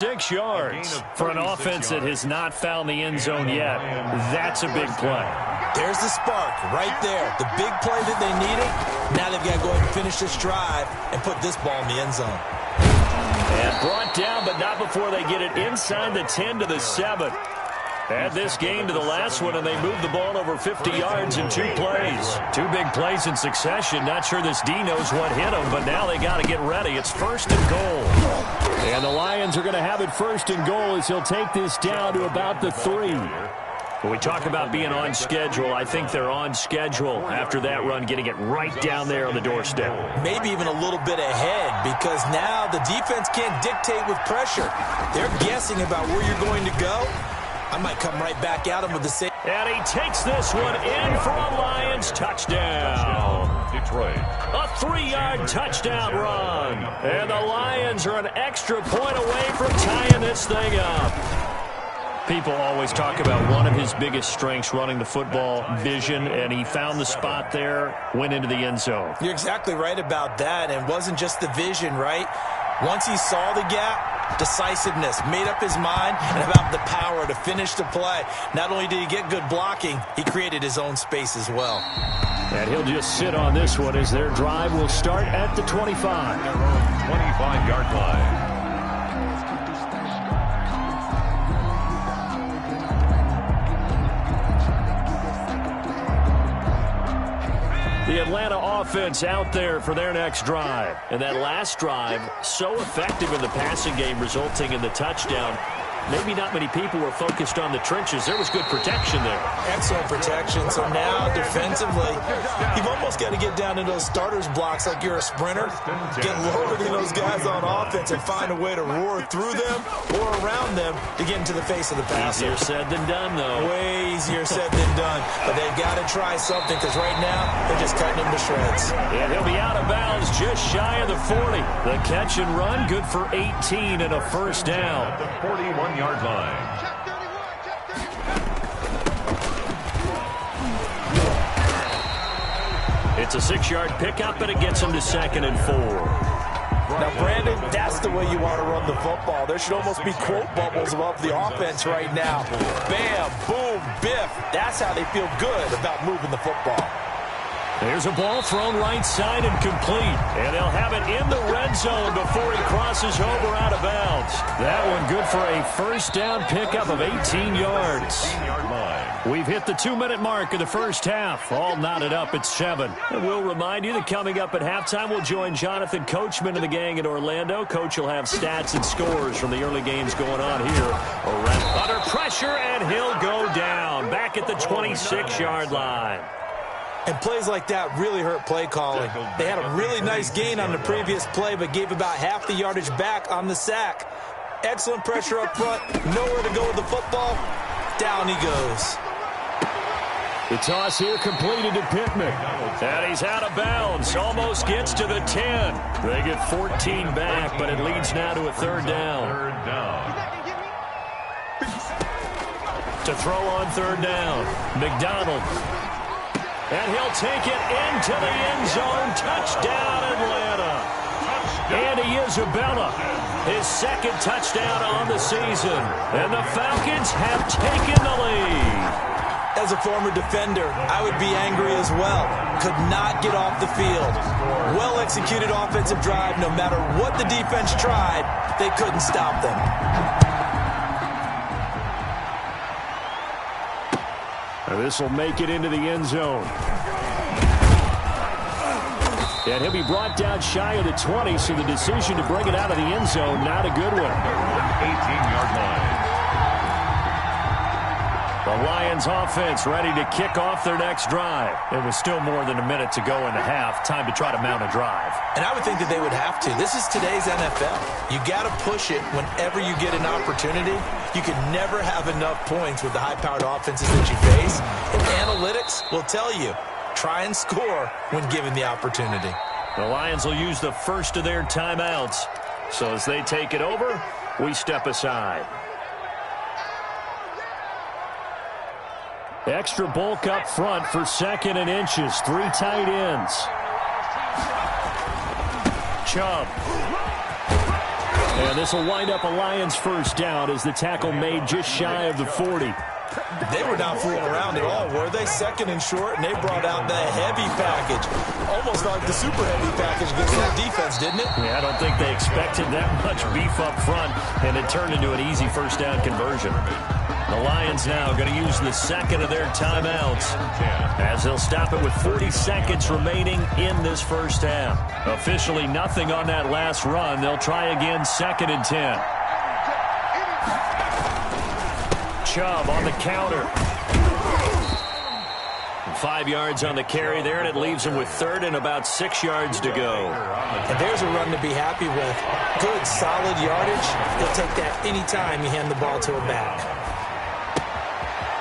6 yards. For an offense that has not found the end zone yet, that's a big play. There's the spark right there. The big play that they needed. Now they've got to go ahead and finish this drive and put this ball in the end zone. And brought down, but not before they get it inside the 10 to the 7. Add this game to the last one, and they moved the ball over 50 yards in 2 plays. 2 big plays in succession. Not sure this D knows what hit them, but now they got to get ready. It's 1st and goal. And the Lions are going to have it 1st and goal as he'll take this down to about the 3. When we talk about being on schedule, I think they're on schedule after that run, getting it right down there on the doorstep. Maybe even a little bit ahead, because now the defense can't dictate with pressure. They're guessing about where you're going to go. I might come right back at him with the same. And he takes this one in for a Lions touchdown. Detroit. A 3-yard touchdown run. And the Lions are an extra point away from tying this thing up. People always talk about one of his biggest strengths, running the football, vision, and he found the spot there, went into the end zone. You're exactly right about that, and it wasn't just the vision, right? Once he saw the gap, decisiveness, made up his mind, and about the power to finish the play. Not only did he get good blocking, he created his own space as well. And he'll just sit on this one as their drive will start at the 25. 25-yard line. The Atlanta offense out there for their next drive. And that last drive, so effective in the passing game, resulting in the touchdown. Maybe not many people were focused on the trenches. There was good protection there. Excellent protection. So now, defensively, you've almost got to get down to those starters blocks like you're a sprinter. Get lower than those guys on offense and find a way to roar through them or around them to get into the face of the passer. Easier said than done, though. Way easier said than done. But they've got to try something, because right now, they're just cutting them to shreds. And he'll be out of bounds just shy of the 40. The catch and run, good for 18 and a first down. The 41-yard line. It's a 6-yard pickup, and it gets him to 2nd and 4. Now, Brandon, that's the way you want to run the football. There should almost be quote bubbles above the offense right now. Bam, boom, biff. That's how they feel good about moving the football. There's a ball thrown right side and complete. And they'll have it in the red zone before he crosses over out of bounds. That one good for a first down pickup of 18 yards. We've hit the 2-minute mark of the first half. All knotted up at 7. And we'll remind you that coming up at halftime, we'll join Jonathan Coachman and the gang in Orlando. Coach will have stats and scores from the early games going on here. Under pressure, and he'll go down. Back at the 26-yard line. And plays like that really hurt play calling. They had a really nice gain on the previous play, but gave about half the yardage back on the sack. Excellent pressure up front. Nowhere to go with the football. Down he goes. The toss here completed to Pittman. And he's out of bounds. Almost gets to the 10. They get 14 back, but it leads now to a 3rd down. To throw on 3rd down. McDonald. And he'll take it into the end zone. Touchdown, Atlanta. Andy Isabella, his 2nd touchdown on the season. And the Falcons have taken the lead. As a former defender, I would be angry as well. Could not get off the field. Well-executed offensive drive. No matter what the defense tried, they couldn't stop them. This will make it into the end zone. And he'll be brought down shy of the 20, so the decision to bring it out of the end zone, not a good one. 18-yard line. The Lions offense ready to kick off their next drive. It was still more than a minute to go in the half. Time to try to mount a drive. And I would think that they would have to. This is today's NFL. You got to push it whenever you get an opportunity. You can never have enough points with the high-powered offenses that you face. And analytics will tell you, try and score when given the opportunity. The Lions will use the first of their timeouts. So as they take it over, we step aside. Extra bulk up front for 2nd and inches. 3 tight ends. Chubb. And this will wind up a Lions first down as the tackle made just shy of the 40. They were not fooling around at all, were they? Second and short, and they brought out the heavy package. Almost like the super heavy package against that defense, didn't it? Yeah, I don't think they expected that much beef up front, and it turned into an easy first down conversion. The Lions now going to use the second of their timeouts as they'll stop it with 40 seconds remaining in this first half. Officially nothing on that last run. They'll try again, 2nd and 10. Chubb on the counter. 5 yards on the carry there, and it leaves him with 3rd and about 6 yards to go. And there's a run to be happy with. Good, solid yardage. He'll take that any time you hand the ball to a back.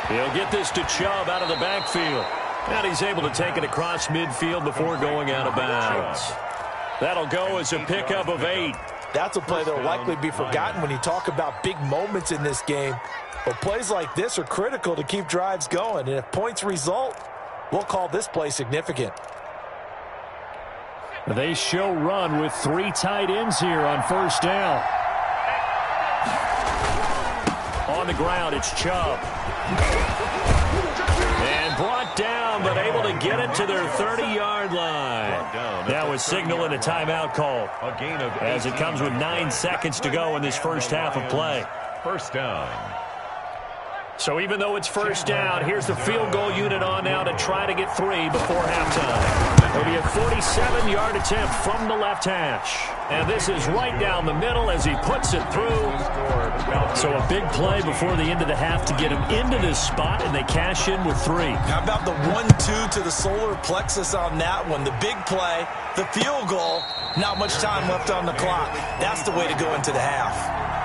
He'll get this to Chubb out of the backfield. And he's able to take it across midfield before going out of bounds. That'll go as a pickup of 8. That's a play that will likely be forgotten when you talk about big moments in this game. But plays like this are critical to keep drives going. And if points result, we'll call this play significant. They show run with 3 tight ends here on first down. On the ground, it's Chubb. And brought down, but able to get it to their 30-yard line. Now a signal and a timeout call as it comes with 9 seconds to go in this first half of play. First down. So even though it's first down, here's the field goal unit on now to try to get 3 before halftime. It'll be a 47-yard attempt from the left hash. And this is right down the middle as he puts it through. So a big play before the end of the half to get him into this spot, and they cash in with 3. How about the 1-2 to the solar plexus on that one? The big play, the field goal, not much time left on the clock. That's the way to go into the half.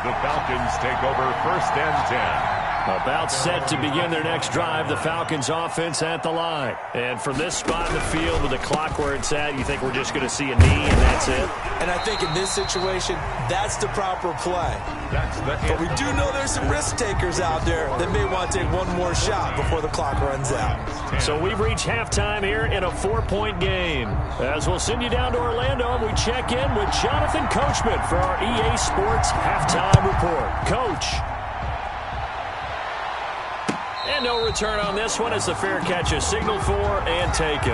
The Falcons take over 1st and 10. About set to begin their next drive, the Falcons offense at the line. And from this spot in the field with the clock where it's at, you think we're just going to see a knee and that's it? And I think in this situation, that's the proper play. But we do know there's some risk takers out there that may want to take one more shot before the clock runs out. So we've reached halftime here in a 4-point game. As we'll send you down to Orlando and we check in with Jonathan Coachman for our EA Sports Halftime Report. Coach. And no return on this one as the fair catch is signaled for and taken.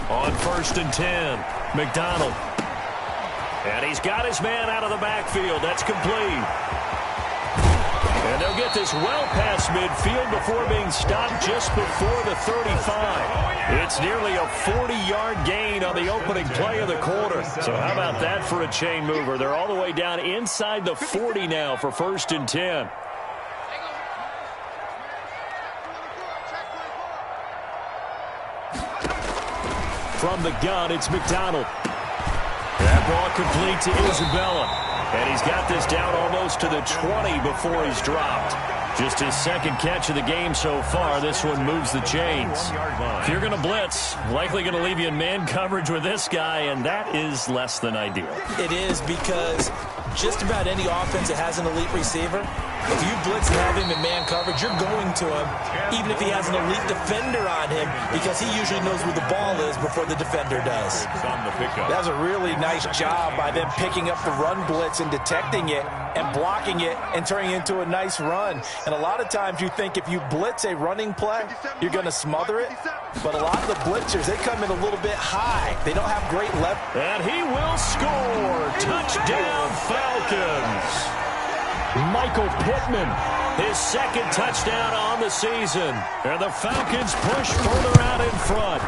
On 1st and 10, McDonald. And he's got his man out of the backfield. That's complete. And they'll get this well past midfield before being stopped just before the 35. It's nearly a 40-yard gain on the opening play of the quarter. So how about that for a chain mover? They're all the way down inside the 40 now for 1st and 10. From the gun, it's McDonald. That ball complete to Isabella. And he's got this down almost to the 20 before he's dropped. Just his 2nd catch of the game so far. This one moves the chains. If you're going to blitz, likely going to leave you in man coverage with this guy, and that is less than ideal. It is because just about any offense that has an elite receiver, if you blitz and have him in man coverage, you're going to him, even if he has an elite defender on him, because he usually knows where the ball is before the defender does. That was a really nice job by them picking up the run blitz and detecting it and blocking it and turning it into a nice run. And a lot of times you think if you blitz a running play, you're going to smother it. But a lot of the blitzers, they come in a little bit high. They don't have great leverage. And he will score. Touchdown, Falcons. Michael Pittman, his 2nd touchdown on the season. And the Falcons push further out in front.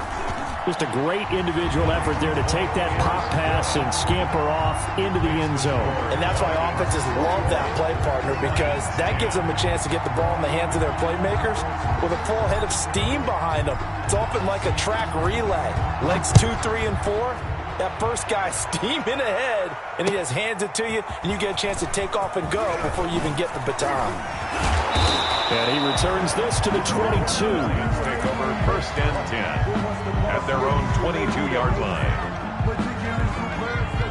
Just a great individual effort there to take that pop pass and scamper off into the end zone. And that's why offenses love that play, partner, because that gives them a chance to get the ball in the hands of their playmakers with a full head of steam behind them. It's often like a track relay. Legs 2, 3, and 4. That first guy steaming ahead, and he just hands it to you, and you get a chance to take off and go before you even get the baton. And he returns this to the 22. Take over 1st and 10 at their own 22-yard line.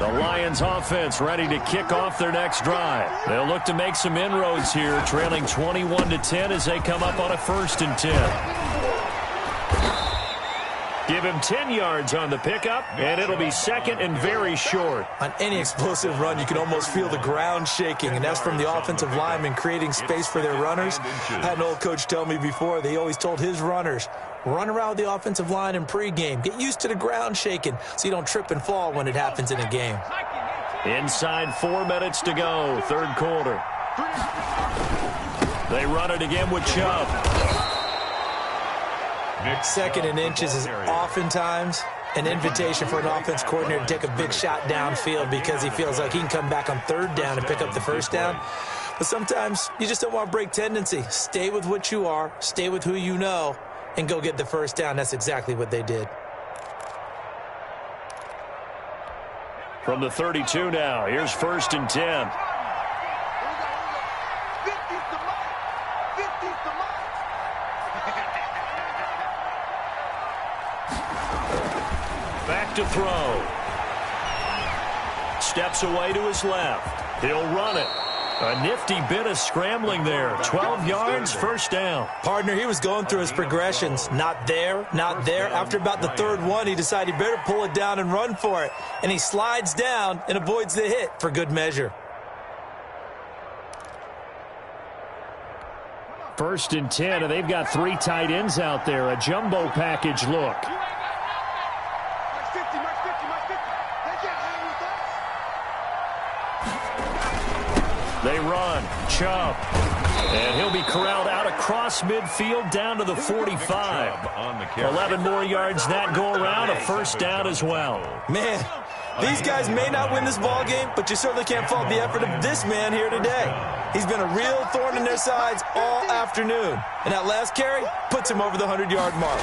The Lions offense ready to kick off their next drive. They'll look to make some inroads here, trailing 21-10 as they come up on a 1st and 10. Give him 10 yards on the pickup, and it'll be 2nd and very short. On any explosive run, you can almost feel the ground shaking, and that's from the offensive linemen creating space for their runners. I had an old coach tell me before, they always told his runners, run around the offensive line in pregame. Get used to the ground shaking so you don't trip and fall when it happens in a game. Inside 4 minutes to go, 3rd quarter. They run it again with Chubb. 2nd and inches is oftentimes an invitation for an offense coordinator to take a big shot downfield because he feels like he can come back on 3rd down and pick up the 1st down. But sometimes you just don't want to break tendency. Stay with what you are, stay with who you know, and go get the 1st down. That's exactly what they did. From the 32 now, here's 1st and 10. Back to throw. Steps away to his left. He'll run it. A nifty bit of scrambling there. 12 yards, 1st down. Partner, he was going through his progressions. Not there, not there. After about the 3rd one, he decided he better pull it down and run for it. And he slides down and avoids the hit for good measure. 1st and 10, and they've got 3 tight ends out there. A jumbo package look. They run. Chubb. And he'll be corralled out across midfield down to the 45. 11 more yards that go around. A 1st down as well. Man, these guys may not win this ball game, but you certainly can't fault the effort of this man here today. He's been a real thorn in their sides all afternoon. And that last carry puts him over the 100-yard mark.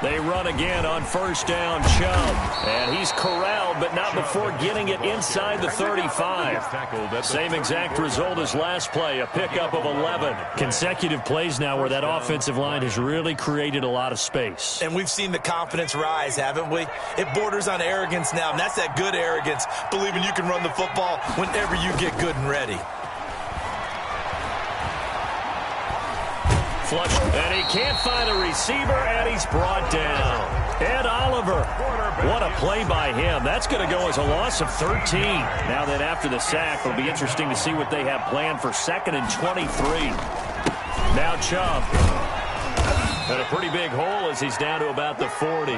They run again on 1st down, Chubb. And he's corralled, but not before getting it inside the 35. Same exact result as last play, a pickup of 11. Consecutive plays now where that offensive line has really created a lot of space. And we've seen the confidence rise, haven't we? It borders on arrogance now, and that's that good arrogance, believing you can run the football whenever you get good and ready. Flush, and he can't find a receiver, and he's brought down. Ed Oliver, what a play by him. That's going to go as a loss of 13. Now that after the sack, it'll be interesting to see what they have planned for 2nd and 23. Now Chubb. And a pretty big hole as he's down to about the 40.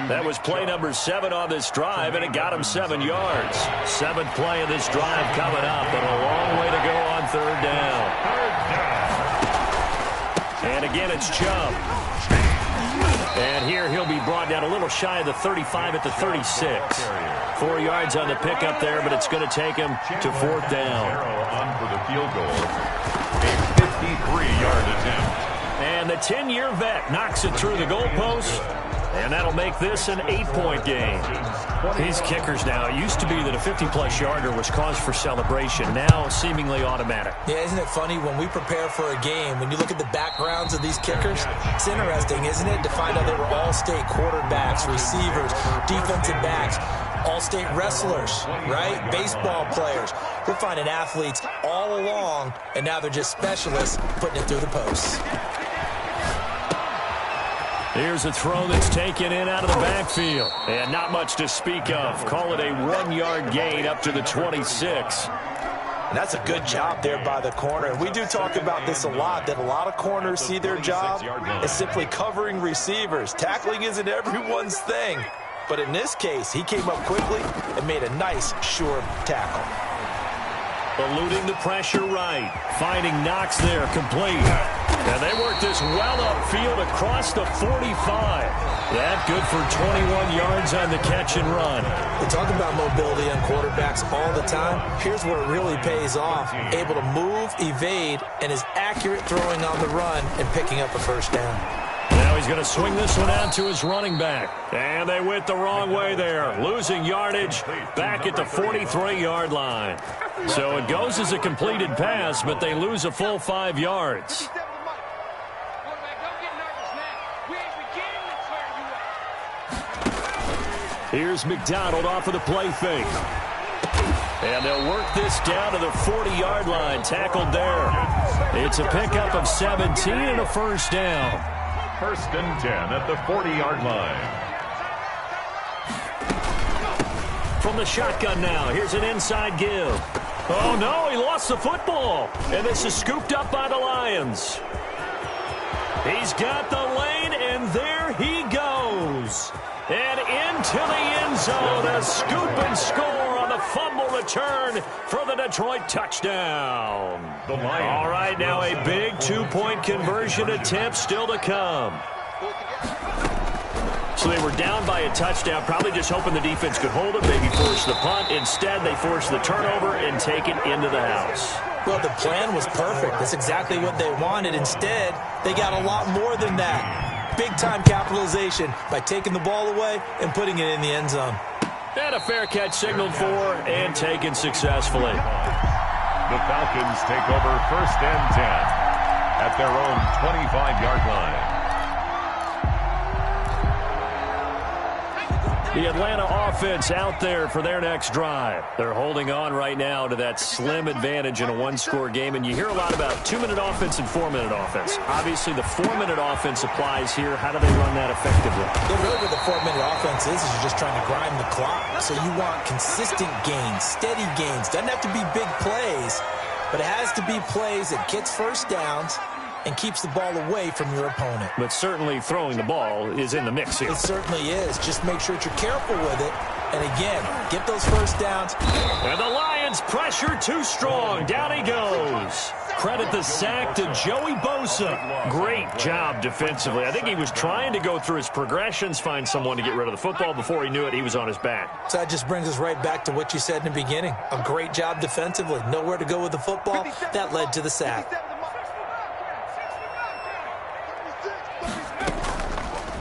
That was play number 7 on this drive, and it got him 7 yards. 7th play of this drive coming up, and a long way to go on 3rd down. And again, it's Chubb. And here he'll be brought down a little shy of the 35 at the 36. 4 yards on the pickup there, but it's going to take him to 4th down. On for the field goal. A 53-yard attempt. And the 10-year vet knocks it through the goalpost. And that'll make this an 8-point game. These kickers now, it used to be that a 50-plus yarder was cause for celebration. Now seemingly automatic. Yeah, isn't it funny when we prepare for a game, when you look at the backgrounds of these kickers, it's interesting, isn't it, to find out they were all-state quarterbacks, receivers, defensive backs, all-state wrestlers, right? Baseball players. We're finding athletes all along, and now they're just specialists putting it through the posts. Here's a throw that's taken in out of the backfield. And not much to speak of. Call it a 1-yard gain up to the 26. And that's a good job there by the corner. And we do talk about this a lot, that a lot of corners see their job as simply covering receivers. Tackling isn't everyone's thing. But in this case, he came up quickly and made a nice, sure tackle. Eluding the pressure right. Finding Knox there, complete. And they work this well upfield across the 45. That good for 21 yards on the catch and run. We talk about mobility on quarterbacks all the time. Here's where it really pays off. Able to move, evade, and is accurate throwing on the run and picking up a 1st down. Now he's going to swing this one out to his running back. And they went the wrong way there. Losing yardage back at the 43-yard line. So it goes as a completed pass, but they lose a full 5 yards. Here's McDonald off of the play fake. And they'll work this down to the 40-yard line. Tackled there. It's a pickup of 17 and a first down. First and 10 at the 40-yard line. From the shotgun now, here's an inside give. Oh, no, he lost the football. And this is scooped up by the Lions. He's got the lane, and there he goes. And into the end zone, a scoop and score on the fumble return for the Detroit touchdown. All right, now a big 2-point conversion attempt still to come. So they were down by a touchdown, probably just hoping the defense could hold it, maybe force the punt. Instead, they forced the turnover and take it into the house. Well, the plan was perfect. That's exactly what they wanted. Instead, they got a lot more than that. Big-time capitalization by taking the ball away and putting it in the end zone. And a fair catch signaled for and taken successfully. The Falcons take over first and 10 at their own 25-yard line. The Atlanta offense out there for their next drive. They're holding on right now to that slim advantage in a one-score game, and you hear a lot about 2-minute offense and 4-minute offense. Obviously, the 4-minute offense applies here. How do they run that effectively? Yeah, really what the 4-minute offense is you're just trying to grind the clock. So you want consistent gains, steady gains. Doesn't have to be big plays, but it has to be plays that gets first downs and keeps the ball away from your opponent. But certainly throwing the ball is in the mix here. It certainly is. Just make sure that you're careful with it. And again, get those first downs. And the Lions pressure too strong. Down he goes. Credit the sack to Joey Bosa. Great job defensively. I think he was trying to go through his progressions, find someone to get rid of the football. Before he knew it, he was on his back. So that just brings us right back to what you said in the beginning. A great job defensively. Nowhere to go with the football. That led to the sack.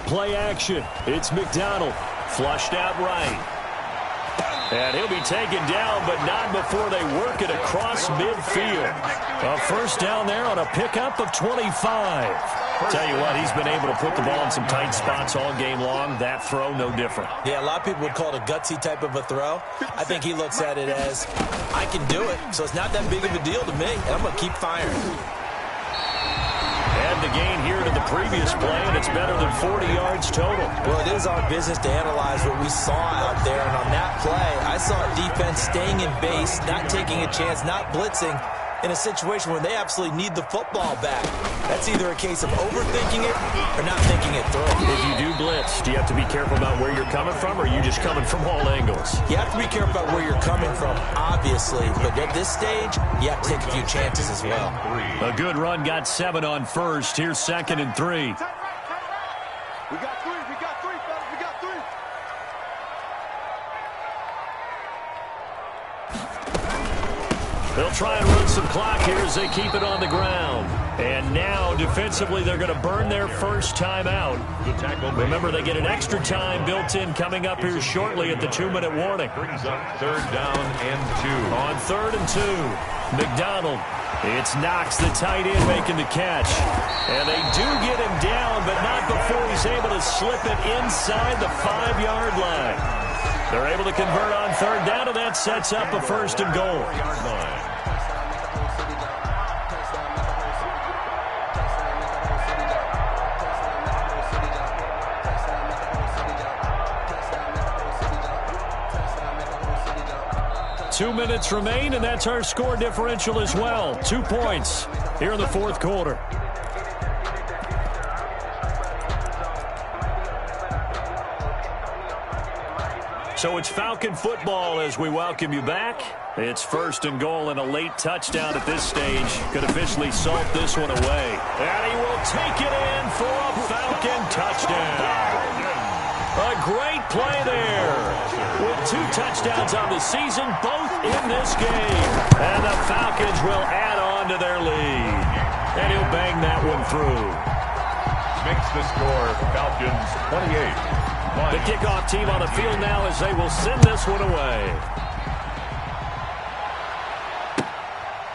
Play action. It's McDonald. Flushed out right. And he'll be taken down, but not before they work it across midfield. A first down there on a pickup of 25. Tell you what, he's been able to put the ball in some tight spots all game long. That throw, no different. Yeah, a lot of people would call it a gutsy type of a throw. I think he looks at it as, I can do it, so it's not that big of a deal to me, and I'm going to keep firing. Add the gain here to the previous play, and it's better than 40 yards total. Well, it is our business to analyze what we saw out there, and on that play, I saw defense staying in base, not taking a chance, not blitzing, in a situation where they absolutely need the football back. That's either a case of overthinking it or not thinking it through. If you do blitz, do you have to be careful about where you're coming from, or are you just coming from all angles? You have to be careful about where you're coming from, obviously, but at this stage, you have to take a few chances as well. A good run got 7 on first. Here's 2nd and 3. We got 3, fellas, we got 3. They'll try and run some clock here as they keep it on the ground. And now, defensively, they're going to burn their first time out. Remember, they get an extra time built in coming up here shortly at the 2-minute warning. Brings up 3rd down and 2. On 3rd and 2, McDonald. It's Knox, the tight end, making the catch. And they do get him down, but not before he's able to slip it inside the 5-yard line. They're able to convert on 3rd down, and that sets up a 1st and goal. 2 minutes remain, and that's our score differential as well. 2 points here in the 4th quarter. So it's Falcon football as we welcome you back. It's 1st and goal, and a late touchdown at this stage could officially salt this one away. And he will take it in for a Falcon touchdown. A great play there. With 2 touchdowns on the season, both in this game. And the Falcons will add on to their lead. And he'll bang that one through. Makes the score Falcons 28. The kickoff team on the field now as they will send this one away.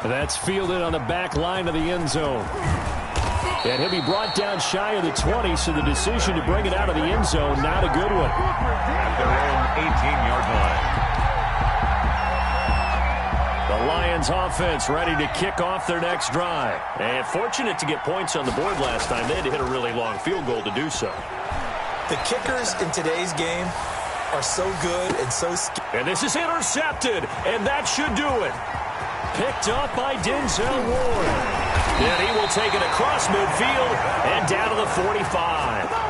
That's fielded on the back line of the end zone. And he'll be brought down shy of the 20, so the decision to bring it out of the end zone, not a good one. At their own 18-yard line. The Lions offense ready to kick off their next drive. And fortunate to get points on the board last time. They had to hit a really long field goal to do so. The kickers in today's game are so good and so skilled. And this is intercepted, and that should do it. Picked up by Denzel Ward. And he will take it across midfield and down to the 45.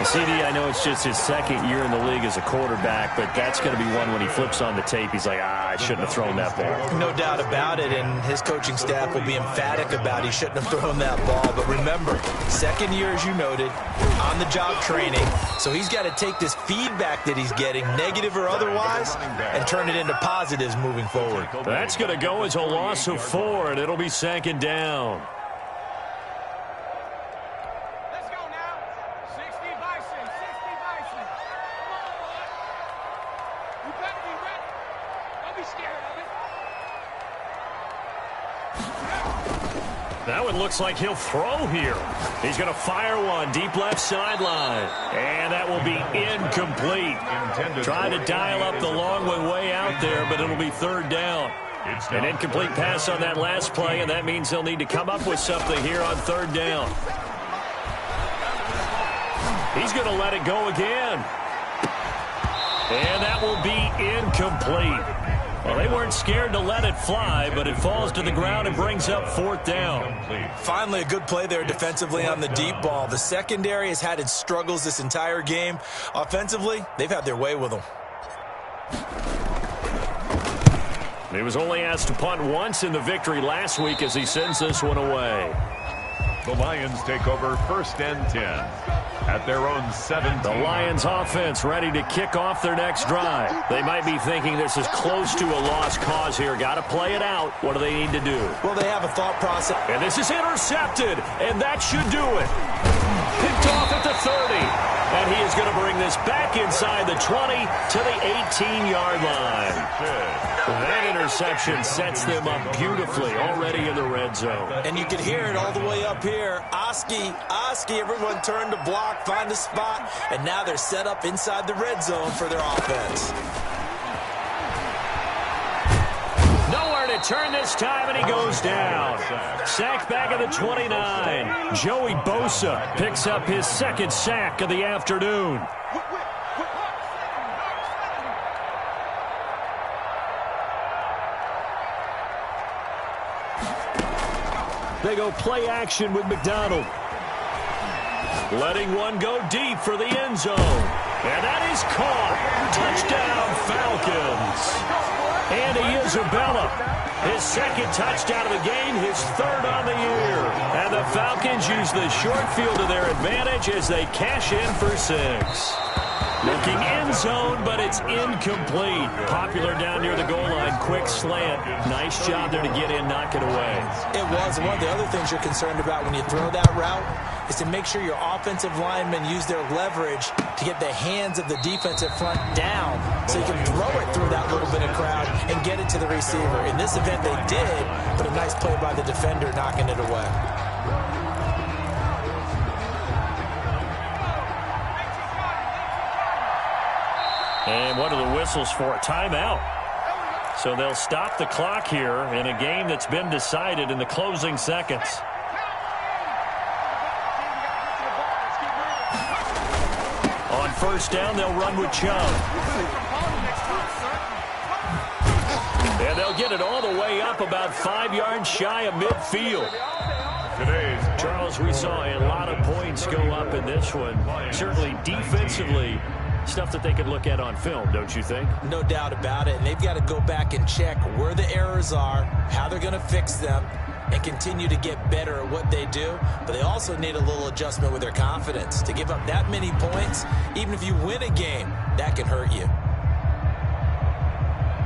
CD, I know it's just his second year in the league as a quarterback, but that's going to be one when he flips on the tape. He's like, I shouldn't have thrown that ball. No doubt about it, and his coaching staff will be emphatic about he shouldn't have thrown that ball. But remember, second year, as you noted, on-the-job training. So he's got to take this feedback that he's getting, negative or otherwise, and turn it into positives moving forward. That's going to go as a loss of 4, and it'll be second down. That one looks like he'll throw here. He's going to fire one deep left sideline. And that will be incomplete. Trying to dial up the long one way out there, but it'll be third down. An incomplete pass on that last play, and that means they'll need to come up with something here on third down. He's going to let it go again. And that will be incomplete. Well, they weren't scared to let it fly, but it falls to the ground and brings up fourth down. Finally, a good play there defensively on the deep ball. The secondary has had its struggles this entire game. Offensively, they've had their way with them. He was only asked to punt once in the victory last week as he sends this one away. The Lions take over first and 10 at their own 17. The Lions offense ready to kick off their next drive. They might be thinking this is close to a lost cause here. Got to play it out. What do they need to do? Well, they have a thought process. And this is intercepted, and that should do it. Picked off at the 30. And he is going to bring this back inside the 20 to the 18-yard line. That interception sets them up beautifully already in the red zone. And you can hear it all the way up here. Oski, everyone turned to block, find a spot, and now they're set up inside the red zone for their offense. Nowhere to turn this time, and he goes down. Sack back at the 29. Joey Bosa picks up his second sack of the afternoon. They go play action with McDonald. Letting one go deep for the end zone. And that is caught. Touchdown, Falcons. Andy Isabella, his second touchdown of the game, his third on the year. And the Falcons use the short field to their advantage as they cash in for 6. Looking end zone, but it's incomplete. Popular down near the goal line. Quick slant. Nice job there to get in, knock it away. It was. One of the other things you're concerned about when you throw that route is to make sure your offensive linemen use their leverage to get the hands of the defensive front down so you can throw it through that little bit of crowd and get it to the receiver. In this event, they did, but a nice play by the defender knocking it away. And what are the whistles for? A timeout. So they'll stop the clock here in a game that's been decided in the closing seconds. On first down, they'll run with Chubb. And they'll get it all the way up about 5 yards shy of midfield. Charles, we saw a lot of points go up in this one. Certainly defensively, stuff that they could look at on film, don't you think? No doubt about it. And they've got to go back and check where the errors are, how they're going to fix them, and continue to get better at what they do. But they also need a little adjustment with their confidence. To give up that many points, even if you win a game, that can hurt you.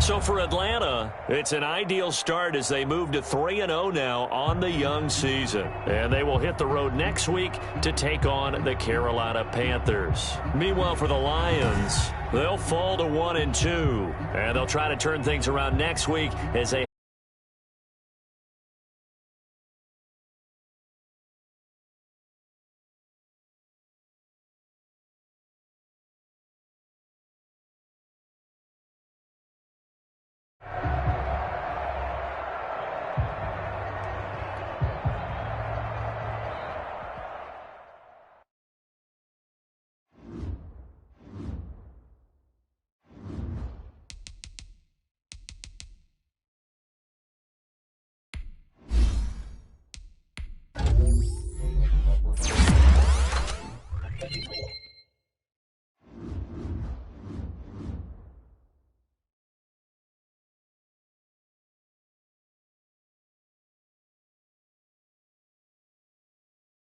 So for Atlanta, it's an ideal start as they move to 3-0 now on the young season. And they will hit the road next week to take on the Carolina Panthers. Meanwhile, for the Lions, they'll fall to 1-2. And they'll try to turn things around next week as they